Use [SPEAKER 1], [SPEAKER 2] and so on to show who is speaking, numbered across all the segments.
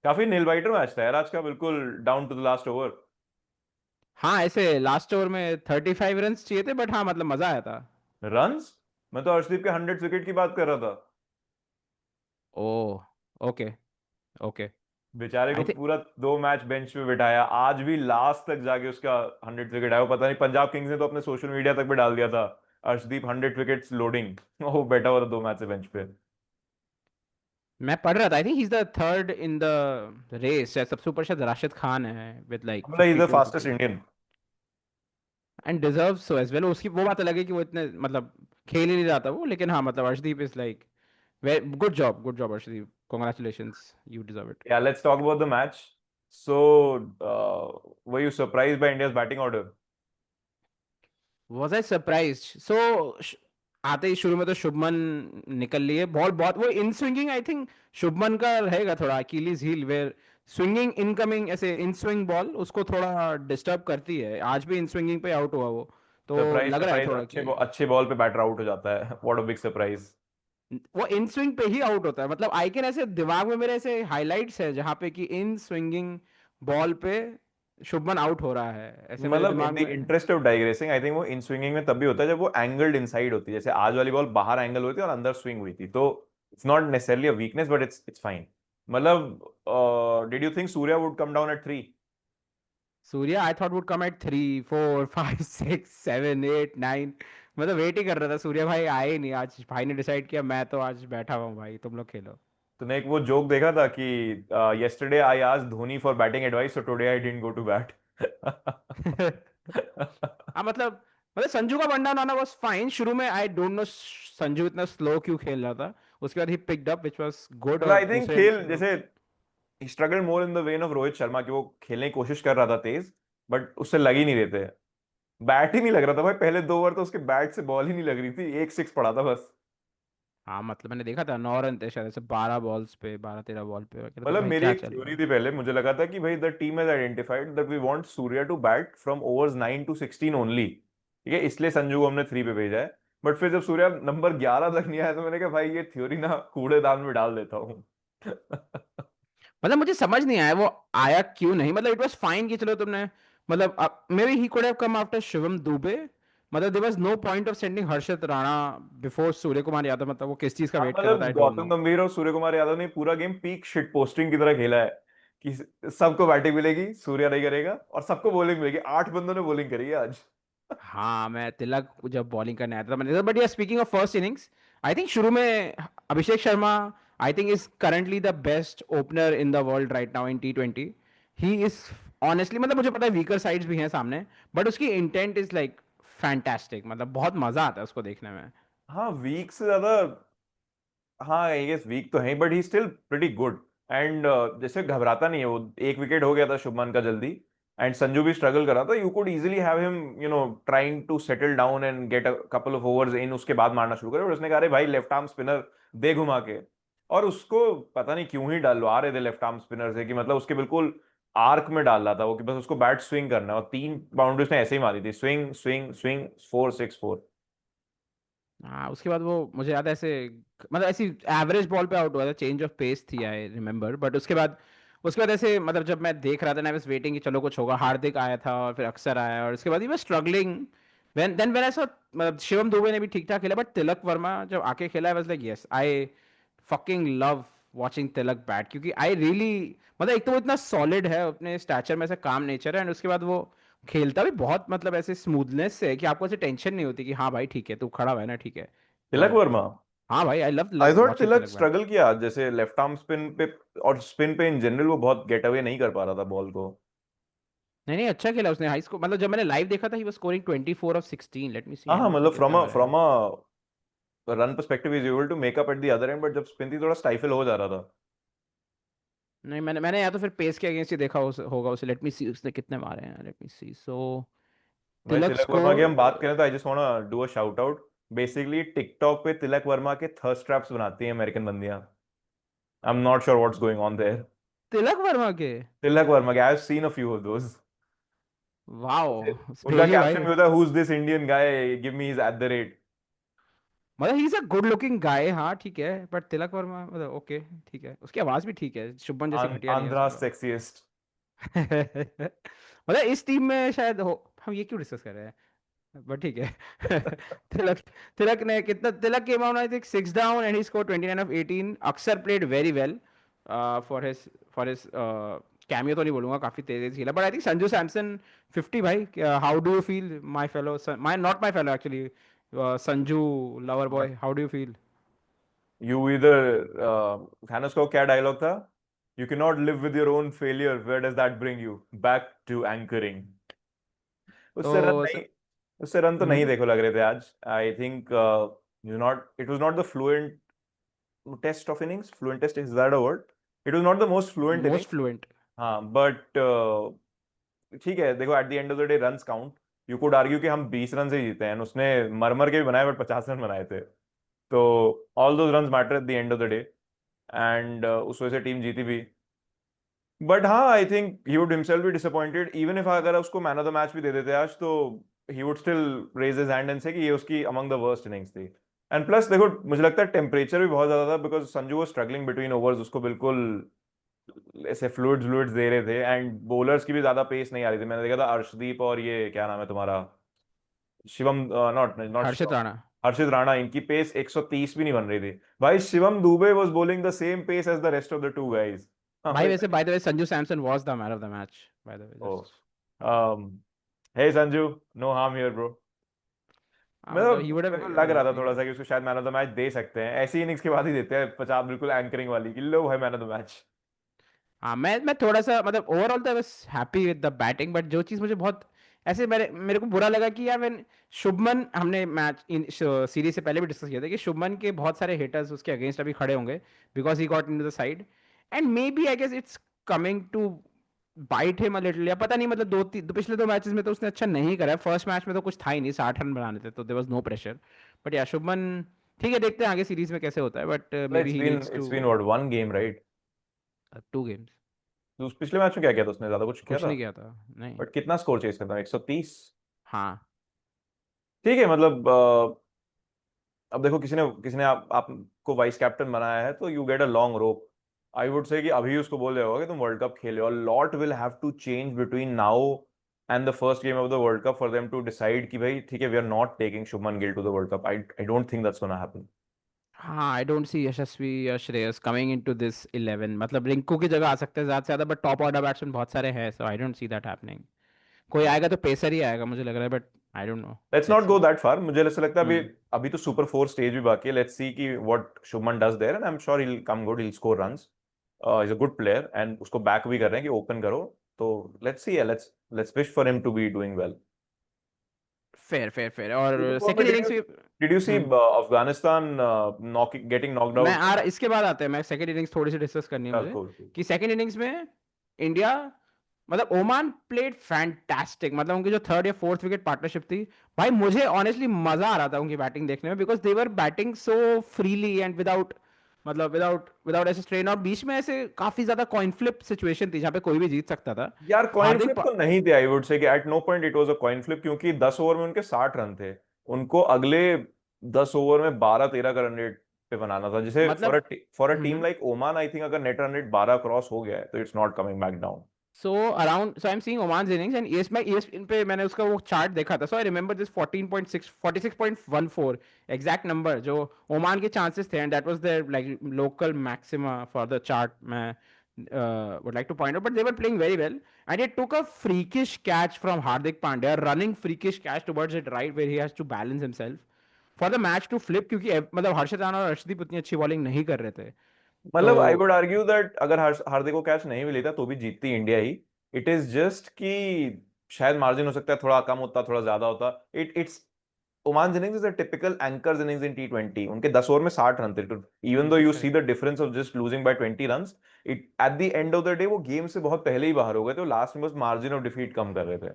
[SPEAKER 1] काफी nail biter match था यार आज का, बिल्कुल down to the last over.
[SPEAKER 2] हाँ, ऐसे लास्ट ओवर में 35 रन चाहिए थे, बट हाँ मतलब मजा आया था।
[SPEAKER 1] रन्स? मैं तो अर्शदीप के 100 विकेट की बात कर रहा था।
[SPEAKER 2] ओह, ओके, ओके।
[SPEAKER 1] बेचारे को
[SPEAKER 2] आई थिंक
[SPEAKER 1] पूरा 2 मैच बेंच पे बिठाया, आज भी लास्ट तक जाके उसका 100 विकेट आया। वो पता नहीं पंजाब किंग्स ने तो अपने सोशल मीडिया तक भी डाल दिया था, अर्शदीप 100 विकेट्स लोडिंग। वो बैठा हुआ था 2 मैच से बेंच पे।
[SPEAKER 2] मैं पढ़ रहा था, I think he is the third in the race. सबसे ऊपर शायद राशिद खान है विद लाइक
[SPEAKER 1] मतलब is
[SPEAKER 2] fifty
[SPEAKER 1] the
[SPEAKER 2] two
[SPEAKER 1] fastest
[SPEAKER 2] fifty
[SPEAKER 1] Indian.
[SPEAKER 2] And deserve so as well. उसकी वो बात अलग है कि वो इतने मतलब खेल ही नहीं रहा था वो, लेकिन हाँ मतलब Arshdeep is like good job, good job Arshdeep, congratulations, you deserve it.
[SPEAKER 1] Yeah, let's talk about the match. So, were you surprised by India's batting order?
[SPEAKER 2] Was I surprised? So आते ही शुरू में तो शुभमन निकल लिए बॉल, बहुत वो इन स्विंगिंग, आई थिंक शुभमन का रहेगा थोड़ा अकीलीज हील, वेयर स्विंगिंग इनकमिंग ऐसे इन स्विंग बॉल उसको थोड़ा डिस्टर्ब करती है। आज भी इन स्विंगिंग पे आउट हुआ वो, तो
[SPEAKER 1] सरप्राइज
[SPEAKER 2] लग रहा है
[SPEAKER 1] सरप्राइज,
[SPEAKER 2] थोड़ा
[SPEAKER 1] अच्छे
[SPEAKER 2] कि
[SPEAKER 1] अच्छे बॉल पे बैटर आउट हो जाता है। What a big surprise.
[SPEAKER 2] वो इन स्विंग पे ही आउट होता है। मतलब आई कैन ऐसे दिमाग में मेरे ऐसे हाइलाइट्स है जहां पे कि इन स्विंगिंग बॉल पे शुभमन आउट हो रहा है, ऐसे मेरे
[SPEAKER 1] मतलब इन
[SPEAKER 2] दिमाग
[SPEAKER 1] द
[SPEAKER 2] में।
[SPEAKER 1] Interest of digressing, I think वो इन स्विंगिंग में तभी होता है जब वो एंगल्ड इनसाइड होती है। जैसे आज वाली बॉल बाहर एंगल हुई थी और अंदर स्विंग हुई थी, तो it's not necessarily a weakness, but it's fine. मतलब did you think Surya would come down at 3?
[SPEAKER 2] Surya I thought would come at 3 4 5 6 7 8 9। मतलब वेट ही कर रहा था, सूर्या भाई आए ही नहीं। आज भाई ने डिसाइड किया मैं तो आज बैठा हुआ हूँ भाई, तुम लोग खेलो।
[SPEAKER 1] तूने एक वो जोक देखा था कि yesterday I asked Dhoni for batting advice, so today I didn't go to bat?
[SPEAKER 2] हाँ मतलब संजू का वन डाउन आना वाज फाइन शुरू में। आई डोंट नो संजू इतना स्लो क्यों खेल रहा था। उसके बाद he picked up which was good,
[SPEAKER 1] मतलब
[SPEAKER 2] और
[SPEAKER 1] आई थिंक
[SPEAKER 2] दूसरे एंड
[SPEAKER 1] खेल
[SPEAKER 2] से तो
[SPEAKER 1] जैसे struggle more in the when of Rohit Sharma, कि वो खेलने की कोशिश कर रहा था तेज, बट उससे लग ही नहीं रहे थे। बैट ही नहीं लग रहा था भाई, पहले 2 ओवर तो उसके बैट से बॉल ही नहीं लग रही थी, एक सिक्स पड़ा था बस।
[SPEAKER 2] हाँ मतलब मैंने देखा था 9 रन थे शायद ऐसे 12 बॉल्स पे, 12 13 बॉल पे। मैं कहता था
[SPEAKER 1] मतलब
[SPEAKER 2] भाई
[SPEAKER 1] मेरी
[SPEAKER 2] क्या
[SPEAKER 1] एक
[SPEAKER 2] चल रहा
[SPEAKER 1] थ्योरी
[SPEAKER 2] है।
[SPEAKER 1] थी पहले, मुझे लगा था कि भाई the team has identified that we want Surya to bat from overs 9 to 16 only, ठीक है, इसलिए संजू को हमने 3 पे भेजा है। बट फिर जब सूर्या नंबर 11 तक नहीं आया, तो मैंने कहा भाई ये थ्योरी ना कूड़ेदान में डाल देता हूँ।
[SPEAKER 2] मतलब मुझे समझ नहीं आया वो आया क्यों नहीं। मतलब इट वाज फाइन कि चलो तुमने मतलब maybe he could have come after Shivam Dube. मतलब there was no point of sending Harshit Rana before Surya Kumar Yadav. मतलब वो किस चीज का
[SPEAKER 1] हाँ,
[SPEAKER 2] वेट कर रहा था,
[SPEAKER 1] मतलब
[SPEAKER 2] आई डोंट
[SPEAKER 1] गौतम
[SPEAKER 2] नो।
[SPEAKER 1] गंभीर और सूर्य कुमार यादव ने पूरा गेम पीक शिट पोस्टिंग की तरह खेला है, कि सबको बैटिंग मिलेगी, सूर्या नहीं करेगा, और सबको बॉलिंग मिलेगी। 8 बंदों ने बॉलिंग करी है आज।
[SPEAKER 2] हाँ मैं तिलक जब बॉलिंग करने आया था मैंने, but yeah speaking of first innings, I think शुरू में Abhishek Sharma I think is currently the best opener in the world right now in T20। He is honestly, मतलब मुझे पता है वीकर साइड्स भी हैं सामने, बट उसकी इंटेंट इज लाइक फैंटास्टिक। मतलब बहुत मजा आता है उसको देखने में।
[SPEAKER 1] हाँ, वीक से ज्यादा, हाँ आई गेस वीक तो है, but he still pretty good. And जैसे घबराता नहीं है वो। एक विकेट हो गया था शुभमन का जल्दी, एंड संजू भी स्ट्रगल कर रहा था। You could easily have him trying to settle down and get a couple of overs in, उसके बाद मारना शुरू करे। और उसने कहा अरे भाई लेफ्ट आर्म स्पिनर दे घुमा के। और उसको पता नहीं क्यों ही डलवा रहे थे लेफ्ट आर्म स्पिनर से, कि मतलब उसके बिल्कुल आर्क में डाल रहा था वो, कि बस उसको बैट स्विंग करना है। और 3 बाउंड्रीज ने ऐसे ही मारी थी, स्विंग स्विंग स्विंग, 4 6 4।
[SPEAKER 2] हाँ उसके बाद वो मुझे याद है ऐसे मतलब ऐसी एवरेज बॉल पे आउट हुआ था, चेंज ऑफ पेस थी आई रिमेम्बर। बट उसके बाद ऐसे मतलब जब मैं देख रहा था ना, आई वाज वेटिंग कि चलो कुछ होगा। हार्दिक आया था और फिर अक्षर आया, और उसके बाद ही मैं स्ट्रगलिंग व्हेन आई सॉ मतलब शिवम दुबे ने भी ठीक ठाक खेला, बट तिलक वर्मा जब आके खेला आई was like yes, I fucking love watching Tilak bat, क्योंकि आई रियली मतलब एक तो वो इतना सॉलिड है अपने स्टैचर में, ऐसे काम नेचर है, एंड उसके बाद वो खेलता भी बहुत मतलब ऐसे स्मूथनेस से है कि आपको ऐसे टेंशन नहीं होती कि हाँ भाई ठीक है तू खड़ा हुआ है ना, ठीक है।
[SPEAKER 1] तिलक
[SPEAKER 2] बट
[SPEAKER 1] वर्मा,
[SPEAKER 2] हाँ भाई I love
[SPEAKER 1] I
[SPEAKER 2] love
[SPEAKER 1] thought
[SPEAKER 2] watching
[SPEAKER 1] Tilak
[SPEAKER 2] Tilak bat.
[SPEAKER 1] Struggle किया जैसे लेफ्ट आर्म स्पिन पे, और स्पिन पे इन जनरल वो बहुत गेट अवे नहीं कर पा रहा था बॉल को।
[SPEAKER 2] नहीं नहीं अच्छा खेला उसने हाई स्कोर। मतलब जब मैंने लाइव देखा था he was scoring 24 of 16। Let me see
[SPEAKER 1] हाँ हाँ,
[SPEAKER 2] एनओसी
[SPEAKER 1] मतलब
[SPEAKER 2] कितना आ रहा
[SPEAKER 1] फ्रॉम
[SPEAKER 2] है।
[SPEAKER 1] A run perspective is able to make up at the other end, but जब स्पिन थी थोड़ा स्टाइफल हो जा रहा था।
[SPEAKER 2] नहीं मैंने या तो फिर पेस के अगेंस्ट ही देखा होगा उसे। लेट मी सी उसने कितने मारे हैं, लेट मी सी। सो
[SPEAKER 1] भाई
[SPEAKER 2] तिलक
[SPEAKER 1] तिलक वर्मा की
[SPEAKER 2] स्कोर
[SPEAKER 1] हम बात करें तो I just want do a shout out. Basically TikTok पे तिलक वर्मा के थर्स्ट ट्रैप्स बनाती हैं अमेरिकन बंदियां। I am not sure what's going on there.
[SPEAKER 2] Tilak Varma के।
[SPEAKER 1] तिलक वर्मा के I have seen a few of those.
[SPEAKER 2] Wow,
[SPEAKER 1] उनका
[SPEAKER 2] भेजिए
[SPEAKER 1] कैप्शन
[SPEAKER 2] भाई।
[SPEAKER 1] भी होता है, who is this Indian guy, give me his at the rate.
[SPEAKER 2] मतलब he is a good looking guy, हाँ ठीक है, बट तिलक वर्मा मतलब ओके ठीक है, उसकी आवाज भी ठीक है, शुभमन जैसी घटिया नहीं है उसकी
[SPEAKER 1] आंध्रा
[SPEAKER 2] आवाज।
[SPEAKER 1] सेक्सीएस्ट।
[SPEAKER 2] मतलब इस टीम में शायद हो, हम ये क्यों डिस्कस कर रहे हैं, बट ठीक है। तिलक, तिलक ने कितना, Tilak came out I think 6 down and he score 29 of 18। Axar played very well for his cameo तो नहीं बोलूंगा, काफी तेज तेज खेला, but I think Sanju Samson 50 भाई, how do you feel my fellow, my not my fellow actually, Sanju lover boy, how do you feel?
[SPEAKER 1] You इधर Thanos का क्या डायलॉग था? You can not live with your own failure, where does that bring you? Back to anchoring. उससे run
[SPEAKER 2] तो
[SPEAKER 1] नहीं, उससे run तो नहीं
[SPEAKER 2] हम्म,
[SPEAKER 1] देखो लग रहे थे आज। I think you not, it was not the fluent test of innings, fluent test, is that a word? It was not the most fluent inning.
[SPEAKER 2] Most fluent.
[SPEAKER 1] हाँ बट ठीक है, देखो at the end of the day runs count. You could argue कि हम 20 run से ही जीते हैं, उसने मर के भी बनाए बट 50 रन बनाए थे। तो all those runs matter at the end of the day, and उस वजह से टीम जीती भी। बट हाँ, I think he would himself be disappointed even if अगर उसको मैन ऑफ द मैच भी दे देते आज, तो he would still raise his hand and say कि ये उसकी अमंग द वर्स्ट इनिंग्स थी। एंड प्लस देखो, मुझे लगता है टेम्परेचर भी बहुत ज्यादा था, बिकॉज संजू वो स्ट्रगलिंग बिटवीन ओवर्स, उसको बिल्कुल ऐसे फ्लूइड्स फ्लूइड्स दे रहे थे, एंड बॉलर्स की भी ज्यादा पेस नहीं आ रही थी। मैंने देखा था अर्शदीप और ये क्या नाम है तुम्हारा, शिवम, नॉट नॉट
[SPEAKER 2] हर्षित
[SPEAKER 1] शिवम,
[SPEAKER 2] राणा।
[SPEAKER 1] हर्षित राणा, इनकी पेस 130 भी नहीं बन रही थी भाई। Shivam Dube was bowling the same pace as the rest of the two guys.
[SPEAKER 2] भाई वैसे by the way Sanju Samson was the man of the match, by the way
[SPEAKER 1] oh,
[SPEAKER 2] just.
[SPEAKER 1] Hey Sanju, no harm here bro.
[SPEAKER 2] हाँ मतलब ही
[SPEAKER 1] मतलब
[SPEAKER 2] would
[SPEAKER 1] मेरे को लग रहा था
[SPEAKER 2] हैव,
[SPEAKER 1] थोड़ा सा कि उसको शायद मैन ऑफ द मैच दे सकते हैं, ऐसी इनिंग्स के बाद ही देते हैं 50 बिल्कुल एंकरिंग वाली कि लो भाई मैन ऑफ द मैच।
[SPEAKER 2] हाँ मैं थोड़ा सा मतलब ओवरऑल तो बस happy with the batting, but जो चीज़ मुझे बहुत ऐसे मेरे मेरे को बुरा लगा कि यार मैंने शुभमन, हमने मैच इन सीरीज से पहले भी डिस्कस किया था कि शुभमन के बहुत सारे हिटर्स उसके अगेंस्ट अभी खड़े होंगे, because he got in the side, and maybe I guess it's coming to bite him a little, या पता नहीं, मतलब पिछले दो मैचेस में तो उसने अच्छा नहीं करा है, फर्स्ट मैच में तो कुछ था ही नहीं, 60 रन बनाने थे तो there was no pressure, but या शुभमन ठीक है, देखते हैं आगे सीरीज में कैसे होता है, but maybe
[SPEAKER 1] it's
[SPEAKER 2] he
[SPEAKER 1] been
[SPEAKER 2] needs
[SPEAKER 1] it's
[SPEAKER 2] to
[SPEAKER 1] been what, one game right?
[SPEAKER 2] 2 games.
[SPEAKER 1] तो उस पिछले मैच में क्या किया था उसने? ज्यादा कुछ किया
[SPEAKER 2] कुछ
[SPEAKER 1] था?
[SPEAKER 2] नहीं किया था, नहीं।
[SPEAKER 1] बट कितना स्कोर चेस करता है? 130?
[SPEAKER 2] हाँ
[SPEAKER 1] ठीक है, मतलब अब देखो, किसी ने आपको वाइस कैप्टन बनाया है, तो you get a long rope. I would say कि अभी उसको बोल रहे होगा कि तुम वर्ल्ड कप खेले, और lot will have to change between now and the first game of the world cup for them to decide कि भाई ठीक है, we are not taking Shubman Gill to the world cup. I don't think that's gonna happen.
[SPEAKER 2] हाँ, I don't सी यशस्वी या Shreyas coming into this 11, मतलब रिंकू की जगह आ सकते हैं ज़्यादा से ज़्यादा, बट टॉप ऑर्डर बैट्समैन बहुत सारे हैं, so I don't see that happening. कोई आएगा तो पेसर ही आएगा मुझे लग रहा है, but I don't know,
[SPEAKER 1] let's not
[SPEAKER 2] let's
[SPEAKER 1] go
[SPEAKER 2] see.
[SPEAKER 1] That far. मुझे ऐसा लगता है अभी
[SPEAKER 2] हम्म।
[SPEAKER 1] अभी तो सुपर फोर स्टेज भी बाकी है। लेट्स सी कि what Shubman does there, and I am sure he will come good, he will score runs. Is a good player, and उसको बैक भी कर रहे हैं कि ओपन करो। तो let's see, let's let's wish for him to be doing well.
[SPEAKER 2] Fair fair fair, और
[SPEAKER 1] super four में
[SPEAKER 2] सेकंड इनिंग्स भी।
[SPEAKER 1] Did you see
[SPEAKER 2] hmm.
[SPEAKER 1] Afghanistan knocking, getting knocked
[SPEAKER 2] मैं
[SPEAKER 1] आउट?
[SPEAKER 2] इसके बाद आते हैं, मैं सेकंड इनिंग्स थोड़ी सी डिस्कस करनी है
[SPEAKER 1] चल
[SPEAKER 2] मुझे,
[SPEAKER 1] cool, cool.
[SPEAKER 2] कि सेकंड इनिंग्स में इंडिया, मतलब ओमान प्लेड फैंटास्टिक, मतलब उनकी जो थर्ड या फोर्थ विकेट पार्टनरशिप थी, भाई मुझे ऑनेस्टली मजा आ रहा था उनकी बैटिंग देखने में, because they were batting so freely and without, मतलब विदाउट विदाउट ऐसे स्ट्रेन, और बीच में ऐसे काफी ज्यादा कॉइन फ्लिप सिचुएशन थी जहाँ पे कोई भी जीत सकता था।
[SPEAKER 1] यार कॉइन
[SPEAKER 2] हार्दिक
[SPEAKER 1] फ्लिप तो नहीं थे, आई वुड से कि at no point it was a coin flip, क्योंकि 10 ओवर में उनके 60 रन थे। उनको अगले 10 ओवर में 12-13 का रन रेट पे बनाना था, जिसे
[SPEAKER 2] मतलब
[SPEAKER 1] for a team like Oman, I think अगर नेट रन रेट 12 क्रॉस हो गया है तो it's not coming back down.
[SPEAKER 2] So around, so I am seeing Oman's innings and ESPN पे मैंने उसका वो चार्ट देखा था, so I remember this 14.6 46.14 exact number जो ओमान के चांसेस थे, and that was there like local maxima for the chart. मैं would like to point out, but they were playing very well, and it took a freakish catch from Hardik Pandya, running freakish catch towards it right where he has to balance himself for the match to flip, क्योंकि मतलब हर्षित राणा और अर्शदीप उतनी अच्छी bowling नहीं कर रहे थे, तो
[SPEAKER 1] मतलब आई वुड आर्ग्यू दैट अगर हार्दिक को कैच नहीं भी लेता तो भी जीतती India he. It is just कि शायद मार्जिन हो सकता है थोड़ा कम होता, थोड़ा ज्यादा होता। It's Oman innings is a typical anchors innings in T20। उनके 10 ओवर में 60 रन थे। Even though you see the difference of just losing bye 20 runs, it at the end of the day वो गेम से बहुत पहले ही बाहर हो गए थे, लास्ट में बस मार्जिन ऑफ डिफीट कम कर रहे थे।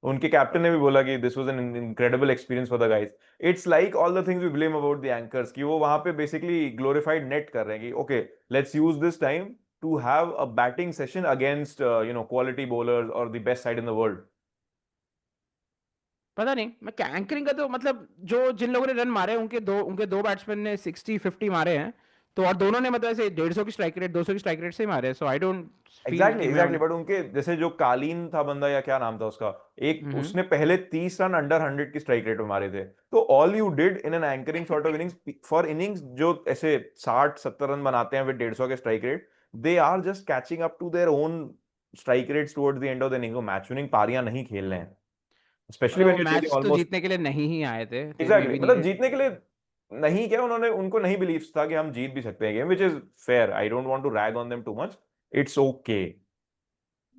[SPEAKER 1] उनके कैप्टन ने भी बोला कि this was an incredible experience for the guys. It's like all the things we blame about the anchors, कि वो वहां पे बेसिकली ग्लोरिफाइड नेट कर रहे हैं कि okay, let's use this time to have a batting session against quality bowlers और the best side in the world.
[SPEAKER 2] पता नहीं, मैं एंकरिंग का तो मतलब जो जिन लोगों ने रन मारे उनके दो बैट्समैन ने 60-50 मारे हैं, तो और दोनों ने मतलब ऐसे 150 की स्ट्राइक रेट 200 की स्ट्राइक रेट से ही मारे, सो आई डोंट फील
[SPEAKER 1] एग्जैक्टली
[SPEAKER 2] कि मैं
[SPEAKER 1] एग्जैक्टली, बट उनके जैसे जो कालीन था बंदा, या क्या नाम था उसका, एक
[SPEAKER 2] हम्म।
[SPEAKER 1] उसने पहले 30 रन अंडर 100 की स्ट्राइक रेट में मारे थे। तो all you did in an anchoring sort of innings, for innings जो ऐसे 60-70 रन बनाते हैं विद 150 के strike rate, they are just catching up to their own strike rates towards the end of the inning. वो match winning पारियां नहीं खेल रहे हैं, स्पेशली
[SPEAKER 2] मतलब
[SPEAKER 1] व्हेन
[SPEAKER 2] वो
[SPEAKER 1] यू आर चेजिंग
[SPEAKER 2] मैच तो
[SPEAKER 1] ऑलमोस्ट।
[SPEAKER 2] जीतने के लिए नहीं ही आए थे, दे मे
[SPEAKER 1] एग्जैक्टली,
[SPEAKER 2] बी
[SPEAKER 1] मतलब
[SPEAKER 2] नीडेड।
[SPEAKER 1] जीतने के लिए नहीं, क्या उन्होंने, उनको नहीं बिलीव था कि हम जीत भी सकते हैं game, which is fair. I don't want to rag on them too much, it's okay.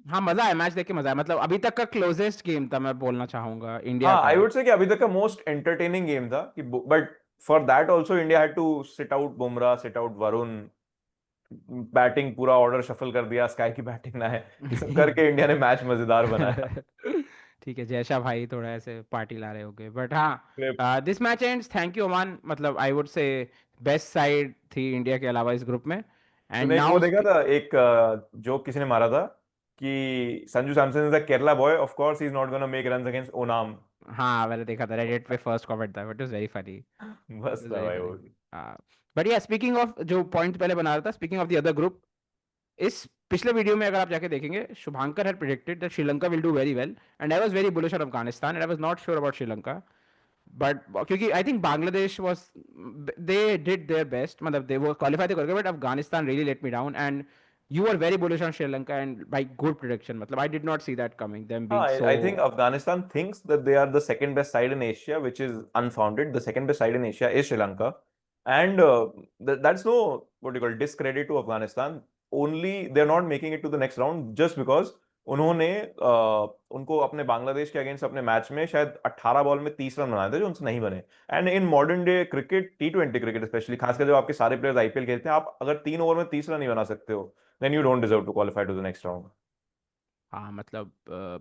[SPEAKER 2] हाँ मजा आया, मैच देख के मजा आया, मतलब अभी तक का क्लोजेस्ट गेम था मैं बोलना चाहूंगा इंडिया
[SPEAKER 1] हाँ,
[SPEAKER 2] का।
[SPEAKER 1] आई वुड से कि अभी तक का मोस्ट एंटरटेनिंग गेम था कि, but for that also India had to sit out Bumrah, sit out Varun, batting पूरा ऑर्डर शफल कर दिया, स्काई की बैटिंग ना है, ये सब करके इंडिया ने मैच मजेदार बनाया।
[SPEAKER 2] ठीक है, जयशा भाई थोड़ा ऐसे पार्टी ला रहे होगे, बट हाँ this match ends, thank you Aman, मतलब I would say best side थी इंडिया के अलावा इस ग्रुप में। एंड
[SPEAKER 1] तूने एक वो
[SPEAKER 2] नाउ
[SPEAKER 1] देखा था, एक जोक किसी ने मारा था कि Sanju Samson is a Kerala boy, of course he is not gonna make runs against Onam.
[SPEAKER 2] हाँ मैंने देखा था रेडिट पे, फर्स्ट कमेंट था, but it was very funny, it
[SPEAKER 1] बस
[SPEAKER 2] वाज
[SPEAKER 1] था
[SPEAKER 2] वेरी
[SPEAKER 1] भाई
[SPEAKER 2] फनी।
[SPEAKER 1] वो।
[SPEAKER 2] हाँ बट या स्पीकिंग ऑफ जो पॉइंट पहले बना रहा था, speaking of the other group, इस पिछले वीडियो में अगर आप जाके देखेंगे, Shubhankar had predicted that Sri Lanka will do very well, and I was very bullish on Afghanistan, and I was not sure about Sri Lanka, but क्योंकि I think Bangladesh was, they did their best, मतलब they वो क्वालिफाई तो कर गए, but Afghanistan really let me down, and you are very bullish on Sri Lanka and by good prediction, मतलब I did not see that coming, them
[SPEAKER 1] हाँ,
[SPEAKER 2] being so.
[SPEAKER 1] I think Afghanistan thinks that they are the second best side in Asia, which is unfounded. The second best side in Asia is Sri Lanka, and that's no, what do you call, discredit to Afghanistan. Only they're not making it to the next round just because उन्होंने उनको अपने बांग्लादेश के against अपने match में शायद 18 ball में 30 run बनाए थे जो उनसे नहीं बने। And in modern day cricket, T20 cricket specially, खासकर जब आपके सारे प्लेयर्स आईपीएल खेलते हैं, आप अगर 3 ओवर में 30 रन नहीं बना सकते हो, then you don't deserve to qualify to the next round.
[SPEAKER 2] हाँ मतलब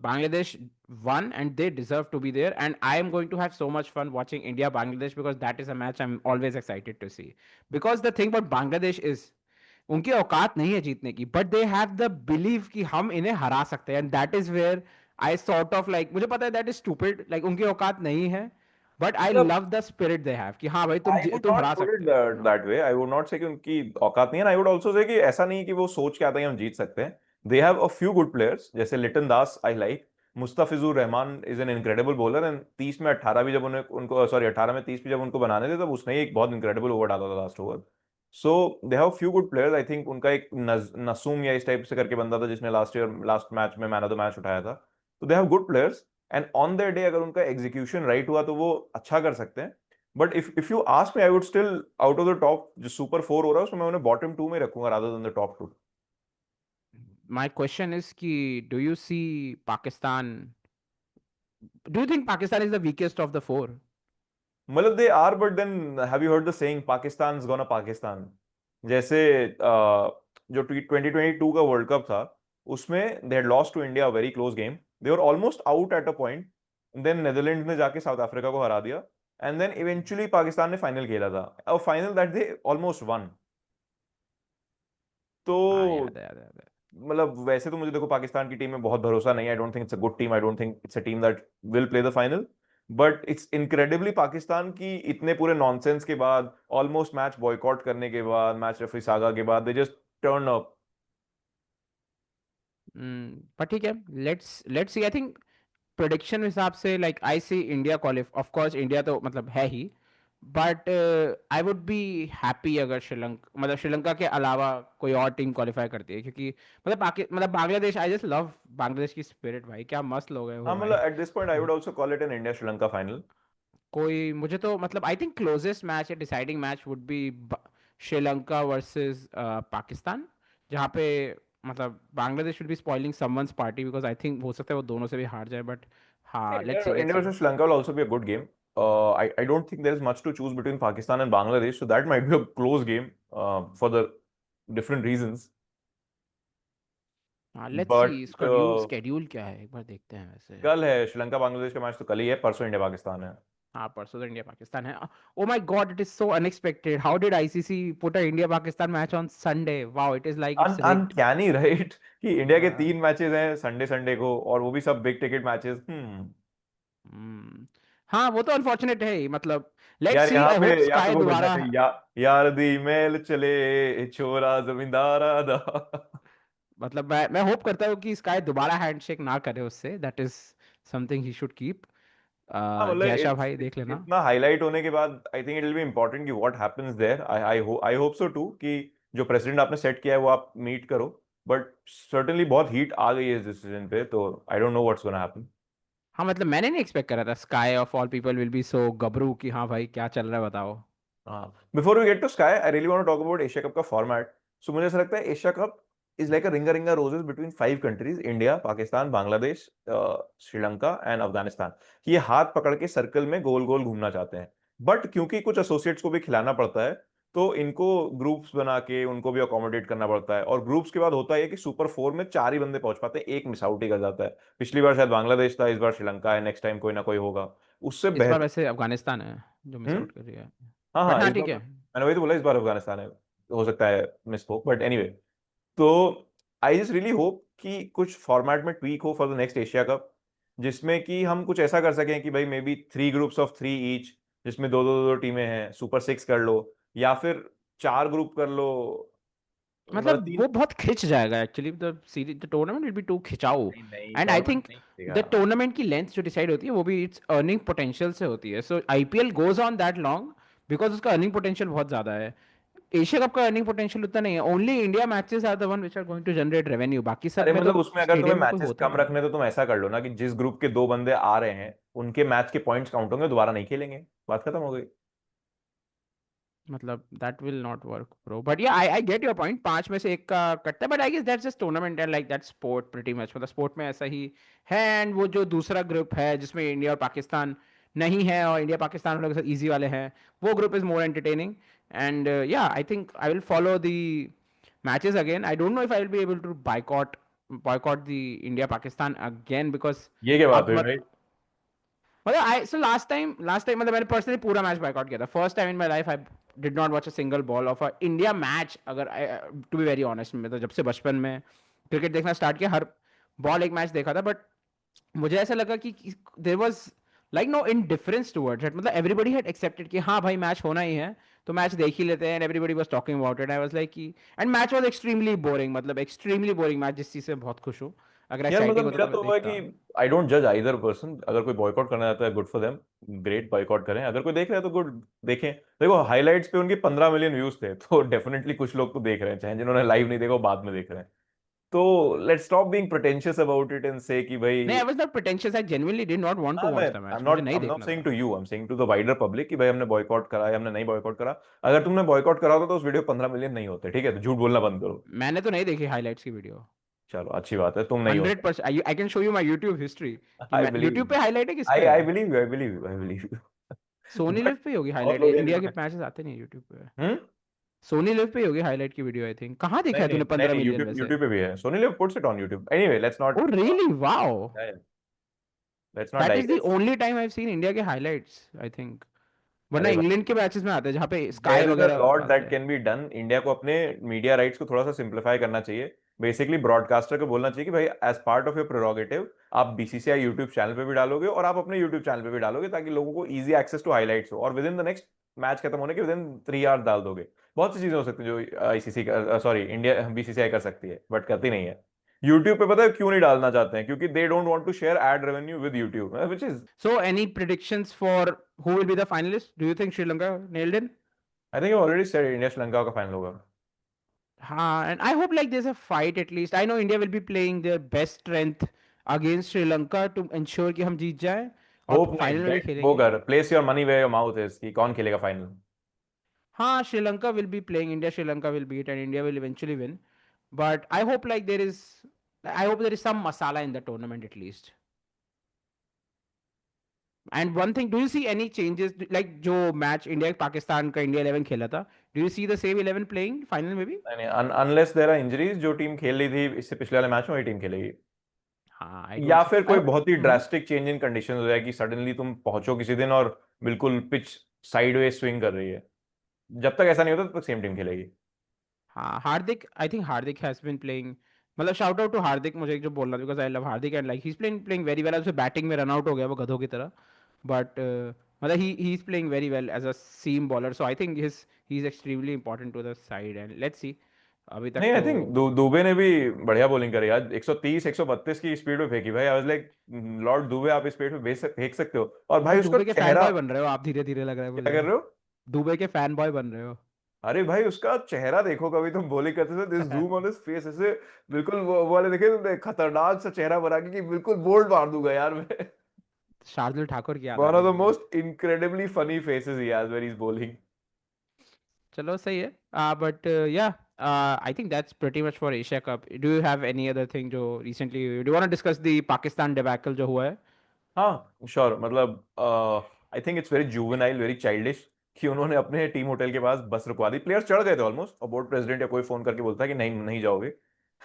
[SPEAKER 2] Bangladesh won and they deserve to be there, and I am going to have so much fun watching India Bangladesh because that is a match I'm always excited to see, because the thing about Bangladesh is उनकी औकात नहीं है जीतने की, but they have the believe कि हम इन्हें हरा सकते हैं, and that is where I sort of like, मुझे पता है दैट इज स्टूपिड, लाइक उनकी औकात नहीं है, but I love the spirit they have कि हाँ भाई
[SPEAKER 1] I would
[SPEAKER 2] तुम
[SPEAKER 1] not
[SPEAKER 2] हरा
[SPEAKER 1] put it
[SPEAKER 2] सकते हो, you know?
[SPEAKER 1] that way. I would not say कि उनकी औकात नहीं है, and I would also say कि ऐसा नहीं कि वो सोच के आते हैं कि हम जीत सकते हैं। They have a few good players, जैसे लिटन दास I like, Mustafizur Rahman is an incredible bowler, and 30 में 18 भी जब उन्हें उनको सॉरी 18 में 30 भी जब उनको बनाने थे, तब उसने एक बहुत incredible ओवर डाला था last over. So they have few good players. I think उनका एक नसूम या इस टाइप से करके बंदा था जिसने लास्ट मैच में मैन ऑफ द मैच उठाया था। तो they have good players, and on their day अगर उनका एग्जीक्यूशन राइट हुआ तो वो अच्छा कर सकते हैं। But if you ask me, I would still, out of the top जो सुपर 4 हो रहा है उसमें मैं उन्हें बॉटम 2 में रखूंगा rather than the top 2।
[SPEAKER 2] My question is कि do you see Pakistan, do you think Pakistan is the weakest of the four?
[SPEAKER 1] मतलब they are, but then have you heard the saying Pakistan is gonna Pakistan. जैसे जो 2022 का world cup था, उसमें they had lost to India, very close game, they were almost out at a point, then Netherlands ने जाके south Africa को हरा दिया, एंड देन इवेंचुअली पाकिस्तान ने फाइनल खेला था, और final that they almost one.
[SPEAKER 2] हाँ
[SPEAKER 1] तो
[SPEAKER 2] याद है।
[SPEAKER 1] मतलब वैसे तो मुझे देखो पाकिस्तान की टीम में बहुत भरोसा नहीं है, आई don't think it's a good team, I don't think it's a team that will play the final, but it's incredibly Pakistan की इतने पूरे नॉनसेंस के बाद, ऑलमोस्ट मैच बॉयकॉट करने के बाद, मैच रेफरी सागा के बाद, दे जस्ट टर्न अप।
[SPEAKER 2] पर ठीक है, let's see, I think prediction हिसाब से like I see India qualify, of course India तो मतलब है ही, but I would be happy अगर श्रीलंका, मतलब श्रीलंका के अलावा कोई और टीम क्वालिफाई करती है, क्योंकि मतलब Bangladesh, I just love Bangladesh की स्पिरिट भाई, क्या मस्त लोग हैं
[SPEAKER 1] हाँ,
[SPEAKER 2] वो
[SPEAKER 1] मतलब
[SPEAKER 2] भाई।
[SPEAKER 1] At this point I would also call it an India Sri Lanka final.
[SPEAKER 2] कोई मुझे तो मतलब आई थिंक क्लोजेस्ट मैच या deciding match would be Sri Lanka versus Pakistan, जहाँ पे मतलब Bangladesh will be spoiling someone's party, because I think हो सकता है वो दोनों से भी हार जाए, बट हाँ
[SPEAKER 1] India
[SPEAKER 2] let's see let's
[SPEAKER 1] India
[SPEAKER 2] see.
[SPEAKER 1] Versus Sri Lanka will also be a good game. I don't think there is much to choose between Pakistan and Bangladesh, so that might be a close game for the different reasons.
[SPEAKER 2] हाँ let's see,
[SPEAKER 1] But
[SPEAKER 2] schedule क्या है एक बार देखते हैं वैसे।
[SPEAKER 1] कल है श्रीलंका बांग्लादेश का मैच, तो कल ही है, परसों इंडिया पाकिस्तान है।
[SPEAKER 2] हाँ परसों तो इंडिया पाकिस्तान है। Oh my God, it is so unexpected, how did ICC put a India Pakistan match on Sunday, wow it is like it's rigged.
[SPEAKER 1] Uncanny right कि इंडिया के 3 मैचेस हैं संडे संडे को, और वो भी सब बिग टिकट मैचेस।
[SPEAKER 2] हम्म। हाँ वो तो अनफॉर्चुनेट है ही, मतलब लेट्स
[SPEAKER 1] यार
[SPEAKER 2] सी, आई होप
[SPEAKER 1] यहाँ पे
[SPEAKER 2] स्काई
[SPEAKER 1] वो बजना
[SPEAKER 2] दोबारा।
[SPEAKER 1] चाहिए, यार दी मेल चले छोरा जमींदारा दा।
[SPEAKER 2] मतलब मैं होप करता हूँ कि स्काई दोबारा हैंडशेक ना करे उससे, that is something he should keep.
[SPEAKER 1] हाँ मतलब
[SPEAKER 2] जयशा भाई देख लेना।
[SPEAKER 1] इतना हाईलाइट होने के बाद I think it will be important कि what happens there. I hope so too कि जो प्रेसिडेंट आपने सेट किया है वो आप मीट करो। बट सर्टेनली बहुत हीट आ गई है इस डिसीजन पे, तो I don't know what's gonna happen.
[SPEAKER 2] हाँ मतलब मैंने नहीं एक्सपेक्ट करा था SKY of all people will be so गबरू कि हाँ भाई क्या चल रहा है बताओ।
[SPEAKER 1] हाँ, before we get to SKY I really want to talk about Asia Cup का फॉर्मेट। सो मुझे ऐसा लगता है एशिया कप इज लाइक अ रिंगा roses between 5 countries, India, Pakistan, Bangladesh, Sri Lanka and Afghanistan, कि ये हाथ पकड़ के सर्कल में गोल गोल घूमना चाहते हैं। बट क्योंकि कुछ एसोसिएट्स को भी खिलाना पड़ता है, तो इनको ग्रुप्स बना के उनको भी अकोमोडेट करना पड़ता है। और ग्रुप्स के बाद होता है कि सुपर फोर में 4 ही बंदे पहुंच पाते हैं, एक मिस आउट ही कर जाता है। पिछली बार शायद बांग्लादेश था, इस बार श्रीलंका है, नेक्स्ट टाइम कोई ना कोई होगा उससे
[SPEAKER 2] इस बार
[SPEAKER 1] बेहतर।
[SPEAKER 2] वैसे अफगानिस्तान है जो मिस
[SPEAKER 1] हम्म।
[SPEAKER 2] आउट कर रही है।
[SPEAKER 1] हाँ
[SPEAKER 2] बट
[SPEAKER 1] हाँ,
[SPEAKER 2] हाँ
[SPEAKER 1] इस बार
[SPEAKER 2] ठीक है।
[SPEAKER 1] मैंने वही तो बोला, इस बार अफगानिस्तान है, हो सकता है मिस हो, बट एनीवे। तो आई जस्ट रियली होप कि कुछ फॉर्मेट में ट्वीक हो for the next Asia cup, जिसमें कि हम कुछ ऐसा कर सकें कि भाई may be 3 groups of 3 each, जिसमें दो टीमें हैं, सुपर 6 कर लो, या फिर 4 ग्रुप कर लो, मतलब
[SPEAKER 2] मतलब
[SPEAKER 1] तीन।
[SPEAKER 2] वो बहुत खिंच जाएगा actually, the series the tournament will be too खिंचाऊ।
[SPEAKER 1] नहीं नहीं,
[SPEAKER 2] एंड आई
[SPEAKER 1] टूर्नामेंट
[SPEAKER 2] थिंक
[SPEAKER 1] नहीं खेलेगा।
[SPEAKER 2] द टूर्नामेंट की लेंथ जो डिसाइड होती है वो भी इट्स अर्निंग पोटेंशियल से होती है, so IPL goes on that long because उसका अर्निंग पोटेंशियल बहुत ज्यादा है। एशिया कप का अर्निंग पोटेंशियल उतना नहीं है, only India matches are the one which are going to generate revenue, बाकी सब
[SPEAKER 1] अरे
[SPEAKER 2] में तो
[SPEAKER 1] मतलब उसमें अगर तुम्हें
[SPEAKER 2] स्टेडियम में कोई
[SPEAKER 1] मैचेस
[SPEAKER 2] होता
[SPEAKER 1] कम
[SPEAKER 2] नहीं है।
[SPEAKER 1] रखने तो तुम ऐसा कर लो ना कि जिस ग्रुप के 2 बंदे आ रहे हैं उनके मैच के पॉइंट्स काउंट होंगे, दोबारा नहीं खेलेंगे, बात खत्म हो गई।
[SPEAKER 2] मतलब that will not work bro, but yeah I get your point, 5 में से 1 का कटता है, but I guess that's just tournament and like that sport pretty much, मतलब स्पोर्ट में ऐसा ही है। एंड वो जो दूसरा ग्रुप है जिसमें इंडिया और पाकिस्तान नहीं है और इंडिया पाकिस्तान वालों के साथ इजी वाले हैं, वो group is more entertaining. And yeah I think I will follow the matches again, I don't know if I will be able to boycott the India Pakistan again because
[SPEAKER 1] ये क्या बात
[SPEAKER 2] अब
[SPEAKER 1] हुई
[SPEAKER 2] मत
[SPEAKER 1] भाई?
[SPEAKER 2] मतलब आई सो लास्ट टाइम मतलब मैंने पर्सनली पूरा मैच बायकॉट किया था, first time in my life I did not watch a single ball of a India match, अगर टू बी वेरी ऑनेस्ट, मैं तो जब से बचपन में क्रिकेट देखना स्टार्ट किया हर बॉल एक मैच देखा था, बट मुझे ऐसा लगा कि there was like no in difference towards it, मतलब एवरीबडी हैड एक्सेप्टेड कि हाँ भाई मैच होना ही है तो मैच देख ही लेते हैं, and everybody was talking about it, I was like कि and match was extremely boring, मतलब एक्सट्रीमली बोरिंग मैच, जिस चीज़ से बहुत खुश हूँ, अगर
[SPEAKER 1] यार
[SPEAKER 2] एक्साइटिंग
[SPEAKER 1] मतलब
[SPEAKER 2] होता
[SPEAKER 1] मेरा
[SPEAKER 2] तो मैं
[SPEAKER 1] तो वो है कि
[SPEAKER 2] देखता।
[SPEAKER 1] आई डोंट जज आइदर पर्सन। अगर कोई बॉयकॉट करना चाहता है, good for them, great, boycott करें। अगर कोई देख रहा है तो गुड, देखें। देखो हाइलाइट्स पे उनके 15 मिलियन व्यूज थे, तो डेफिनेटली कुछ लोग तो देख रहे हैं, चाहे जिन्होंने लाइव नहीं देखा वो बाद में देख रहे हैं। तो let's stop being pretentious about it and say कि भाई।
[SPEAKER 2] नहीं, I was not pretentious, I genuinely did not want to
[SPEAKER 1] हाँ, मैं
[SPEAKER 2] वॉच द मैच, मुझे नहीं
[SPEAKER 1] आई एम नॉट
[SPEAKER 2] देखना
[SPEAKER 1] सेइंग
[SPEAKER 2] था।
[SPEAKER 1] To you, I am saying to the wider public कि भाई हमने बॉयकॉट करा या हमने नहीं बॉयकॉट करा। अगर तुमने बॉयकॉट करा होता तो उस वीडियो 15 मिलियन नहीं होते, ठीक है? तो झूठ बोलना बंद करो।
[SPEAKER 2] मैंने तो नहीं देखी हाइलाइट्स की वीडियो।
[SPEAKER 1] चलो अच्छी बात है, तुम नहीं हो।
[SPEAKER 2] 100% I can show you my YouTube history कि
[SPEAKER 1] आई
[SPEAKER 2] मैं
[SPEAKER 1] बिलीव,
[SPEAKER 2] यूट्यूब पे हाईलाइट है, किस
[SPEAKER 1] आई
[SPEAKER 2] पे
[SPEAKER 1] आई
[SPEAKER 2] है?
[SPEAKER 1] Believe you, I believe you, I believe you.
[SPEAKER 2] Sony
[SPEAKER 1] but
[SPEAKER 2] Liv पे ही होगी
[SPEAKER 1] बहुत
[SPEAKER 2] हाईलाइट,
[SPEAKER 1] लोग हैं
[SPEAKER 2] इंडिया के
[SPEAKER 1] जिन्होंने।
[SPEAKER 2] मैचेस आते नहीं यूट्यूब पे।
[SPEAKER 1] हम्म।
[SPEAKER 2] सोनी लिव पे ही होगी हाईलाइट की वीडियो, आई थिंक। कहाँ देखा
[SPEAKER 1] नहीं
[SPEAKER 2] है
[SPEAKER 1] नहीं
[SPEAKER 2] तूने
[SPEAKER 1] नहीं
[SPEAKER 2] 15
[SPEAKER 1] नहीं,
[SPEAKER 2] मिलियन
[SPEAKER 1] यूट्यूब
[SPEAKER 2] में से?
[SPEAKER 1] यूट्यूब पे भी है, Sony Liv puts it on YouTube. Anyway
[SPEAKER 2] oh really, wow,
[SPEAKER 1] let's not
[SPEAKER 2] that is the
[SPEAKER 1] digress.
[SPEAKER 2] Only time I have seen India के हाईलाइट्स आई थिंक, वरना
[SPEAKER 1] अरे
[SPEAKER 2] इंग्लैंड के मैचेस में आते हैं जहाँ पे स्काई
[SPEAKER 1] देयर इज अ
[SPEAKER 2] वगैरह
[SPEAKER 1] लॉट
[SPEAKER 2] डालते
[SPEAKER 1] दैट
[SPEAKER 2] हैं।
[SPEAKER 1] Can be done. इंडिया को अपने मीडिया राइट्स को थोड़ा सा सिंप्लीफाई करना चाहिए। बेसिकली ब्रॉडकास्टर को बोलना चाहिए कि भाई as part of your prerogative आप बीसीसीआई यूट्यूब चैनल पे भी डालोगे और आप अपने यूट्यूब चैनल पे भी डालोगे, ताकि लोगों को इजी एक्सेस टू हाइलाइट्स हो, और with in the next match खत्म होने के विद इन 3 आवर डाल दोगे। बहुत सी चीजें हो सकती हैं जो आईसीसी सॉरी इंडिया बीसीसीआई कर सकती है, बट करती नहीं है। यूट्यूब पे पता है क्यों नहीं डालना चाहते हैं? क्योंकि they don't want to share ad revenue with YouTube, which is.
[SPEAKER 2] So any predictions for who will be the finalists? Do you think Sri Lanka nailed in?
[SPEAKER 1] I think already said India Sri Lanka का final होगा।
[SPEAKER 2] And I hope like there's a fight at least. I know India will be playing their best strength against Sri Lanka to ensure कि हम जीत जाए और
[SPEAKER 1] hope नहीं,
[SPEAKER 2] final में भी
[SPEAKER 1] बेट वो
[SPEAKER 2] खेलेंगे।
[SPEAKER 1] कर, place your money where your mouth is, कि कौन खेलेगा फाइनल।
[SPEAKER 2] हाँ, Sri Lanka will be playing India. Sri Lanka will beat and India will eventually win. But I hope like I hope there is some masala in the tournament at least. And one thing, do you see any changes like जो match India Pakistan का India 11 खेला था? Do you see the same 11 playing final में भी?
[SPEAKER 1] नहीं unless there are injuries, जो team खेल रही थी इससे पिछले वाले मैच में वही टीम खेलेगी।
[SPEAKER 2] हाँ, I
[SPEAKER 1] या
[SPEAKER 2] don't think.
[SPEAKER 1] फिर
[SPEAKER 2] I
[SPEAKER 1] कोई
[SPEAKER 2] hope.
[SPEAKER 1] बहुत ही ड्रास्टिक चेंज इन कंडीशन हो जाए कि सडनली तुम पहुंचो किसी दिन और बिल्कुल पिच साइडवेज स्विंग कर रही है। जब तक ऐसा नहीं होता तब तक सेम टीम खेलेगी।
[SPEAKER 2] हाँ, Hardik, I think Hardik has been playing मतलब शाउट आउट टू हार्दिक, मुझे एक जो बोल रहा था, because I love Hardik and like he is playing very well. उसे बैटिंग में रन आउट हो गया वो गधों की तरह, बट मतलब he is playing very well as a seam bowler, so I think he is extremely important to the side and let's see. अभी तक
[SPEAKER 1] नहीं, आई
[SPEAKER 2] तो
[SPEAKER 1] थिंक दुबे ने भी बढ़िया बॉलिंग करी आज, 130 132 की स्पीड पे फेंकी भाई। आई वाज लाइक, लॉर्ड दुबे आप इस स्पीड पे फेंक सकते हो। और
[SPEAKER 2] मतलब
[SPEAKER 1] भाई उसका
[SPEAKER 2] दुबे के फैन
[SPEAKER 1] चेहरा,
[SPEAKER 2] बॉय बन रहे हो आप धीरे धीरे, लग रहा है
[SPEAKER 1] क्या
[SPEAKER 2] मुझे।
[SPEAKER 1] कर रहे हो?
[SPEAKER 2] दुबे के फैन बॉय बन रहे हो।
[SPEAKER 1] अरे भाई उसका चेहरा देखो कभी तुम बॉलिंग करते थे, this zoom on his face, ऐसे बिल्कुल वो वाले देखे तुमने, खतरनाक सा चेहरा बना के कि बिल्कुल बोल्ड मार दूंगा यार मैं।
[SPEAKER 2] शार्दुल ठाकुर की याद आ
[SPEAKER 1] वन
[SPEAKER 2] गई
[SPEAKER 1] ऑफ द
[SPEAKER 2] मुझे।
[SPEAKER 1] Most incredibly funny faces he has when he is bowling.
[SPEAKER 2] चलो सही है। But yeah I think that's pretty much for Asia cup. Do you have any other thing जो recently, do want to discuss the Pakistan debacle जो हुआ है?
[SPEAKER 1] हाँ sure, मतलब I think it's very juvenile, very childish कि उन्होंने अपने team hotel के पास बस रुकवा दी। प्लेयर्स चढ़ गए थे ऑलमोस्ट, और बोर्ड प्रेसिडेंट या कोई फोन करके बोलता है कि नहीं नहीं जाओगे।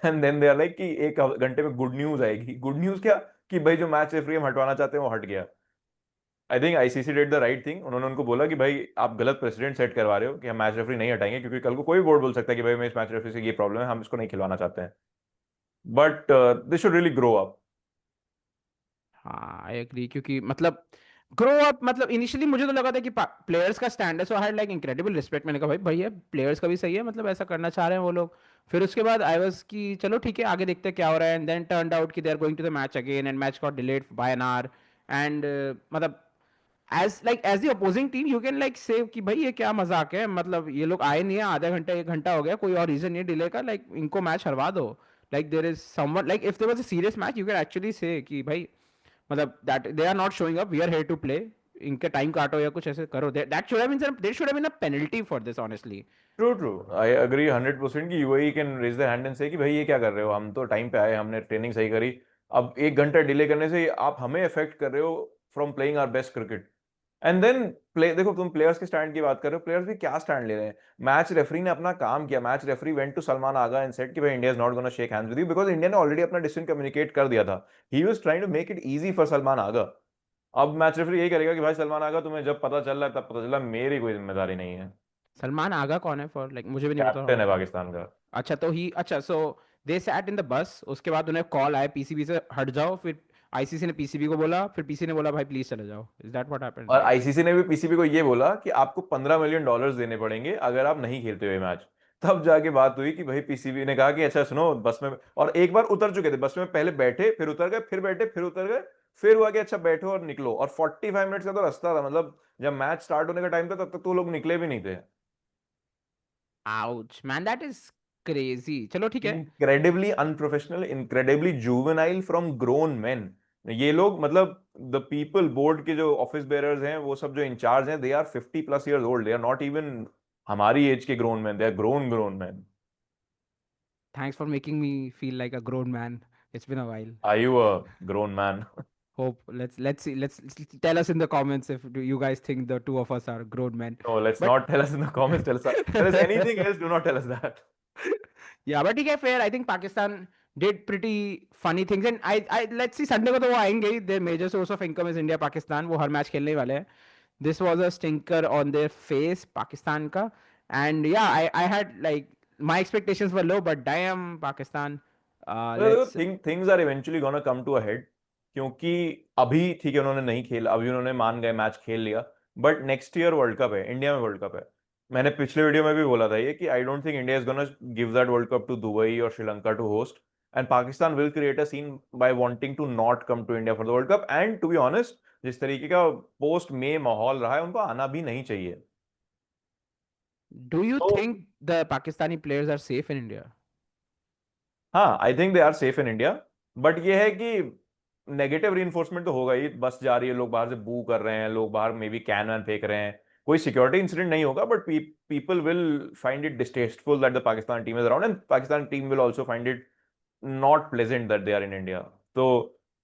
[SPEAKER 1] And then they are like कि एक घंटे में गुड न्यूज आएगी। गुड न्यूज क्या? कि भाई जो मैच रेफरी हम हटवाना चाहते हैं वो हट गया। I think ICC did the right thing. उन्होंने उनको बोला कि भाई आप गलत प्रेसिडेंट सेट करवा रहे हो कि हम मैच रेफरी नहीं हटाएंगे, क्योंकि कल को कोई बोर्ड बोल सकता है कि भाई मैं इस मैच रेफरी से ये प्रॉब्लम है, हम इसको नहीं खिलवाना चाहते हैं। But they should really grow up.
[SPEAKER 2] हाँ आई एग्री, क्योंकि मतलब ग्रो अप, मतलब इनिशियली मुझे तो लगा था कि प्लेयर्स का स्टैंड है, so I had like incredible respect. मैंने कहा भाई भैया प्लेयर्स का भी सही है, मतलब ऐसा करना चाह रहे हैं वो लोग। फिर उसके बाद आई वाज कि चलो ठीक है आगे देखते हैं क्या हो रहा है, एंड देन टर्न्ड आउट कि they are going to the match again and match got delayed by an hour. And मतलब as the opposing team you can like say कि भाई ये क्या मजाक है, मतलब ये लोग आए नहीं है, आधा घंटा एक घंटा हो गया, कोई और रीजन नहीं डिले का, लाइक इनको मैच हरवा दो। Like there is someone, like if there was a serious match you can actually say कि भाई मतलब that they are not showing up, we are here to play, इनके टाइम काटो या कुछ ऐसे करो। That should have been, there should have been a penalty for this honestly.
[SPEAKER 1] True true, I agree 100% कि UAE can raise the hand and say कि भाई ये क्या कर रहे हो, हम तो टाइम पे आए, हमने ट्रेनिंग सही करी। अब एक घंटा डिले करने से आप हमें अफेक्ट कर रहे हो from playing our best cricket. And then play, देखो तुम प्लेयर्स के स्टैंड की बात कर रहे हो, प्लेयर्स भी क्या स्टैंड ले रहे हैं? मैच रेफरी ने अपना काम किया। Match referee went to Salman Agha and said कि भाई India is not gonna shake hands with you, because India ने ऑलरेडी अपना डिसीजन कम्युनिकेट कर दिया था। He was trying to make it easy for Salman Agha. अब मैच रेफरी यही करेगा कि भाई सलमान आगा तुम्हें जब पता चल रहा है तब पता चला, मेरी कोई जिम्मेदारी नहीं है।
[SPEAKER 2] सलमान आगा कौन है फॉर, लाइक मुझे भी नहीं पता
[SPEAKER 1] कैप्टन है
[SPEAKER 2] होगा।
[SPEAKER 1] पाकिस्तान का।
[SPEAKER 2] अच्छा तो ही, अच्छा सो दे सैट इन द बस, उसके बाद उन्हें कॉल आया पीसीबी से हट जाओ, फिर आईसीसी ने पीसीबी को बोला, फिर पीसी ने बोला भाई प्लीज चले जाओ। Is that what happened?
[SPEAKER 1] और आईसीसी ने भी पीसीबी को ये बोला कि आपको $15 मिलियन देने पड़ेंगे अगर आप नहीं खेलते हुए मैच। तब जाके बात हुई कि भाई पीसीबी ने कहा कि अच्छा सुनो, बस में, और एक बार उतर चुके थे बस में, पहले बैठे फिर उतर गए, फिर बैठे फिर उतर गए, फिर हुआ कि अच्छा बैठो और निकलो। और 45 मिनट्स का तो रास्ता था, मतलब जब मैच स्टार्ट होने का टाइम था तब तक तो लोग निकले भी नहीं थे।
[SPEAKER 2] Ouch man, that is crazy. चलो ठीक है।
[SPEAKER 1] Incredibly unprofessional, incredibly juvenile from grown man. ये लोग मतलब द पीपल, बोर्ड के जो ऑफिस बेयरर्स हैं, वो सब जो इंचार्ज हैं, they are 50+ years old, they are not even हमारी एज के grown man, they are grown grown man.
[SPEAKER 2] Thanks for making me feel like a grown man, it's been a while.
[SPEAKER 1] Are you a grown man?
[SPEAKER 2] Hope, let's see, let's tell us in the comments if do you guys think the two of us are grown men.
[SPEAKER 1] No, let's
[SPEAKER 2] But
[SPEAKER 1] not tell us in the comments. Tell us anything else. Do not tell us that.
[SPEAKER 2] yeah, but ठीक है, fair. I think Pakistan did pretty funny things, and I let's see, Sunday को तो वो आएंगे ही, their major source of income is India Pakistan, वो हर match खेलने ही वाले हैं। This was a stinker on their face, Pakistan का, and yeah, I had like my expectations were low, but damn Pakistan.
[SPEAKER 1] देखो,
[SPEAKER 2] Let's
[SPEAKER 1] things are eventually gonna come to a head, क्योंकि अभी ठीक है उन्होंने नहीं खेला, अभी उन्होंने मान गए मैच खेल लिया, but next year world cup है, इंडिया में वर्ल्ड कप है। मैंने पिछले वीडियो में भी बोला था ये कि I don't think India is gonna give that world cup to Dubai और Sri Lanka to host. And Pakistan will create a scene by wanting to not come to India for the world cup. And to be honest, जिस तरीके का post में माहौल रहा है, उनको आना भी नहीं चाहिए।
[SPEAKER 2] do you
[SPEAKER 1] तो
[SPEAKER 2] think the Pakistani players are safe in India?
[SPEAKER 1] हाँ, I think they are safe in India. But ये है कि नेगेटिव रीइंफोर्समेंट तो होगा ही, बस जा रही है, लोग बाहर से बू कर रहे हैं, लोग बाहर मे बी कैन वैन फेंक रहे हैं, कोई सिक्योरिटी इंसिडेंट नहीं होगा, but people will find it distasteful that the Pakistan team is around, and Pakistan team will also find it not pleasant that they are in India. तो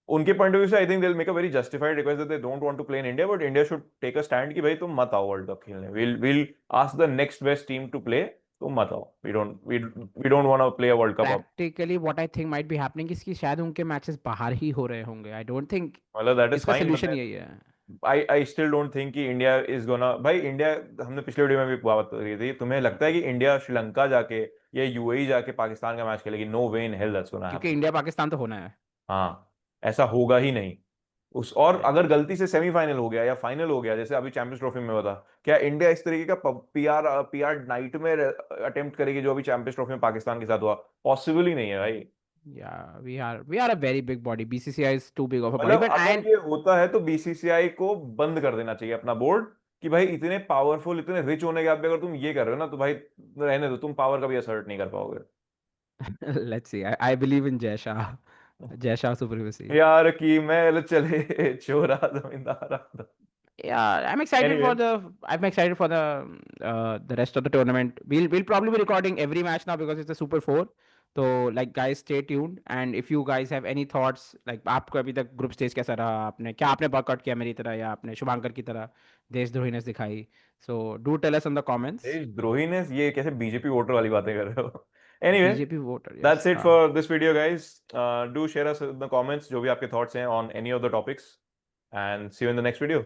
[SPEAKER 1] उनके पॉइंट ऑफ व्यू से I think they will make a very justified request that they don't want to play in India, but India should take a stand कि भाई तुम मत आओ world cup खेलने, will ask the next best team to play, तुम मत आओ, we don't want to play a world cup.
[SPEAKER 2] Practically what I think might be happening is कि शायद उनके मैचेस बाहर ही हो रहे होंगे। I don't think
[SPEAKER 1] मतलब दैट इज
[SPEAKER 2] इसका
[SPEAKER 1] फाइन,
[SPEAKER 2] सोल्यूशन
[SPEAKER 1] बट
[SPEAKER 2] यही है।
[SPEAKER 1] आई स्टिल डोंट थिंक कि इंडिया इज गोना, भाई इंडिया, हमने पिछले वीडियो में भी बात करी थी, तुम्हें लगता है कि इंडिया श्रीलंका जाके या यूएई जाके पाकिस्तान का मैच खेलेगी, no way in hell that's gonna
[SPEAKER 2] क्योंकि
[SPEAKER 1] हैपन।
[SPEAKER 2] इंडिया पाकिस्तान तो होना है।
[SPEAKER 1] हाँ, ऐसा होगा ही नहीं। उस और
[SPEAKER 2] Right.
[SPEAKER 1] अगर गलती से सेमीफाइनल हो गया या फाइनल हो गया, जैसे अभी चैंपियंस ट्रॉफी में हुआ था, क्या इंडिया इस तरीके का पीआर पीआर नाइट में अटेम्प्ट करेगी जो अभी चैंपियंस ट्रॉफी में पाकिस्तान के साथ हुआ? पॉसिबल ही नहीं है भाई।
[SPEAKER 2] Yeah, we are a very big body. BCCI is too big of a body,
[SPEAKER 1] मतलब
[SPEAKER 2] but
[SPEAKER 1] अगर
[SPEAKER 2] and
[SPEAKER 1] ये होता है तो बीसीसीआई को बंद कर देना चाहिए अपना बोर्ड, कि भाई इतने पावरफुल, इतने रिच होने के बाद भी अगर तुम ये कर रहे हो ना, तो भाई रहने दो, तुम पावर का भी असर्ट नहीं कर पाओगे।
[SPEAKER 2] let's see. I believe in Jai Shah, Jai Shah supremacy.
[SPEAKER 1] यार की महल चले चोरा जमींदार।
[SPEAKER 2] Yeah,
[SPEAKER 1] anyway,
[SPEAKER 2] I'm excited for the rest of the tournament. We'll probably be recording every match now because it's a Super 4. So like guys, stay tuned. And if you guys have any thoughts, like आपको अभी तक group stage कैसा रहा, आपने क्या आपने workout किया मेरी तरह या आपने शुभांकर की तरह देशद्रोहीनेस दिखाई? So do tell us in the comments.
[SPEAKER 1] देशद्रोही ने ये कैसे बीजेपी वोटर वाली बातें कर रहे हो? Anyway,
[SPEAKER 2] BJP voter,
[SPEAKER 1] that's
[SPEAKER 2] yes.
[SPEAKER 1] it for this video guys. Do share us in the comments जो भी आपके thoughts हैं on any of the topics, and see you in the next video.